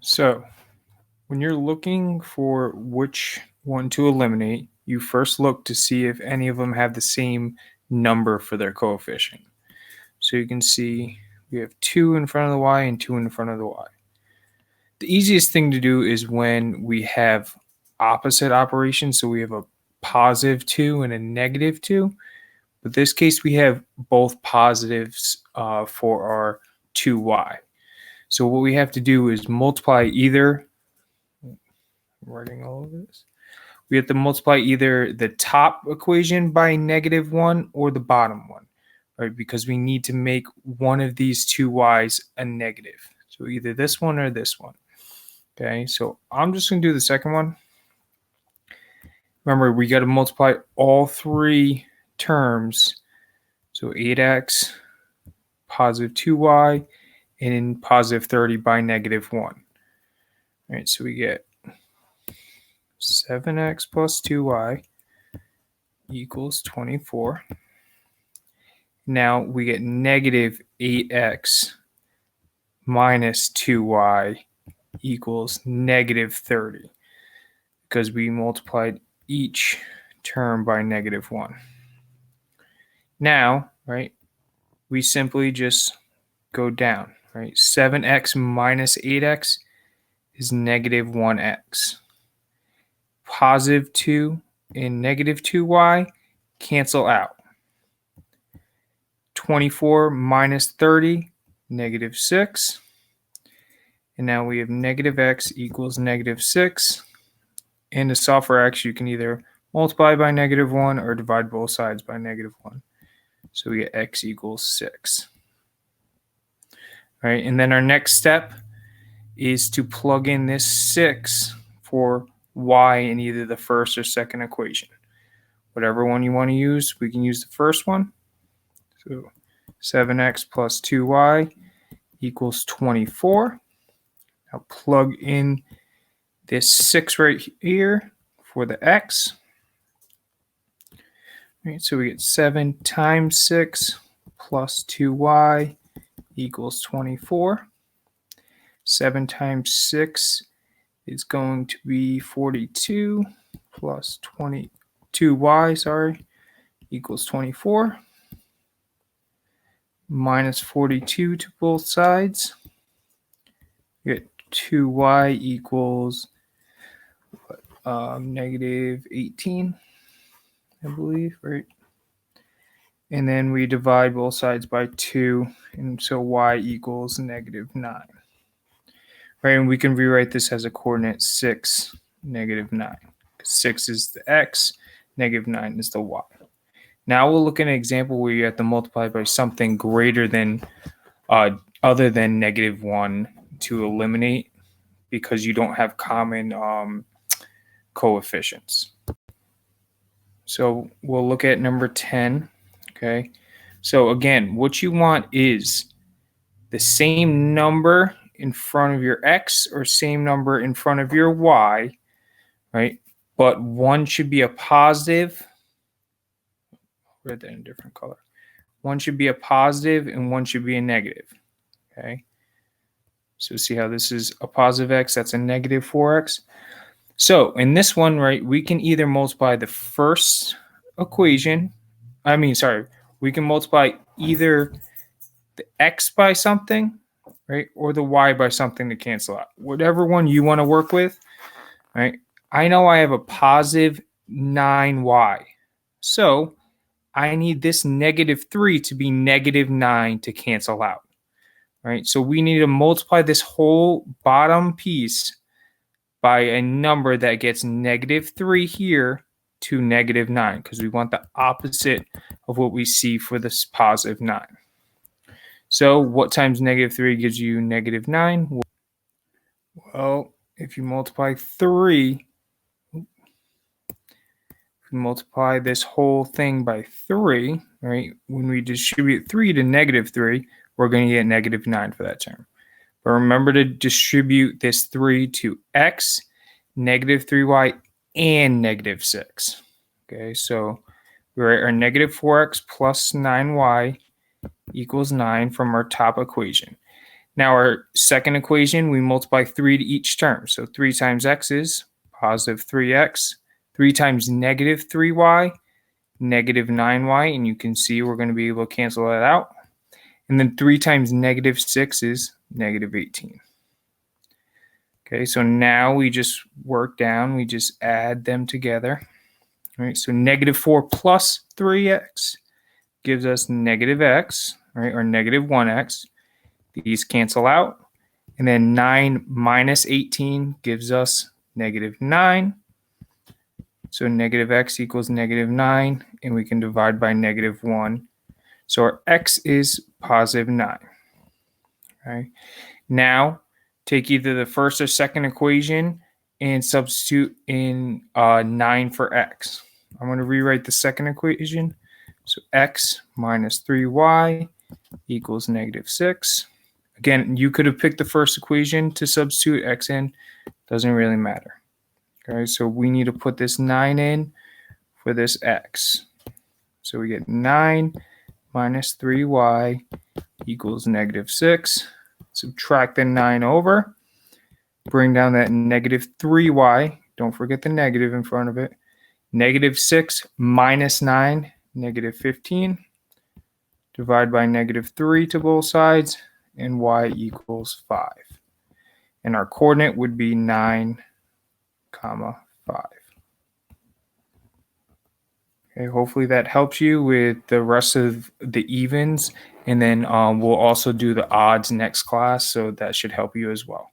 So, when you're looking for which one to eliminate, you first look to see if any of them have the same number for their coefficient. So you can see we have 2 in front of the y and 2 in front of the y. The easiest thing to do is when we have opposite operations, so we have a positive 2 and a negative 2. But in this case, we have both positives for our 2y. So what we have to do is multiply either, I'm writing all of this, we have to multiply either the top equation by -1 or the bottom one, right? Because we need to make one of these two y's a negative. So either this one or this one. Okay, so I'm just going to do the second one. Remember, we got to multiply all three terms. So 8x, positive 2y, and positive 30 by -1. All right, so we get 7x plus 2y equals 24. Now we get negative 8x minus 2y equals negative 30 because we multiplied each term by -1. Now, right, we simply just go down, right? 7x minus 8x is -1x. Positive 2 and negative 2y cancel out. 24 minus 30, -6. And now we have negative x equals -6. And to solve for x, you can either multiply by -1 or divide both sides by -1. So we get x equals 6. All right, and then our next step is to plug in this 6 for y in either the first or second equation. Whatever one you want to use, we can use the first one. So 7x plus 2y equals 24. Now plug in this 6 right here for the x. All right, so we get 7 times 6 plus 2y equals 24. 7 times 6 is going to be 42 plus 2y, equals 24. Minus 42 to both sides. You get 2y equals negative 18, I believe, right? And then we divide both sides by 2, and so y equals -9. Right, and we can rewrite this as a coordinate 6, -9. 6 is the x, -9 is the y. Now we'll look at an example where you have to multiply by something greater than, other than -1 to eliminate because you don't have common coefficients. So we'll look at number 10, okay? So again, what you want is the same number in front of your x or same number in front of your y, right? But one should be a positive. I'll write that in a different color. One should be a positive and one should be a negative, okay? So see how this is a positive x, that's a negative 4x. So in this one, right, we can either multiply the first equation, we can multiply either the x by something, right, or the y by something to cancel out. Whatever one you want to work with, right? I know I have a positive 9y. So I need this -3 to be -9 to cancel out, right? So we need to multiply this whole bottom piece by a number that gets -3 here to -9 because we want the opposite of what we see for this positive 9. So what times -3 gives you -9? Well, if you multiply 3, if you multiply this whole thing by 3, right, when we distribute 3 to -3, we're going to get -9 for that term. But remember to distribute this 3 to x, -3y, and -6. Okay, so we write our -4x plus 9y equals 9 from our top equation. Now our second equation, we multiply 3 to each term. So 3 times x is positive 3x. 3 times negative 3y, negative 9y. And you can see we're going to be able to cancel that out. And then 3 times negative 6 is negative 18. Okay, so now we just work down. We just add them together. All right, so negative 4 plus 3x gives us negative x, right, or negative 1x. These cancel out. And then 9 minus 18 gives us negative 9. So negative x equals negative 9, and we can divide by negative 1. So our x is positive 9. Okay. Now, take either the first or second equation and substitute in 9 for x. I'm going to rewrite the second equation. So x minus 3y equals negative 6. Again, you could have picked the first equation to substitute x in. Doesn't really matter. Okay, so we need to put this 9 in for this x. So we get 9 minus 3y equals negative 6. Subtract the 9 over. Bring down that negative 3y. Don't forget the negative in front of it. Negative 6 minus 9, negative 15. Divide by negative 3 to both sides, and y equals 5. And our coordinate would be 9, 5. Okay, hopefully that helps you with the rest of the evens. And then we'll also do the odds next class, so that should help you as well.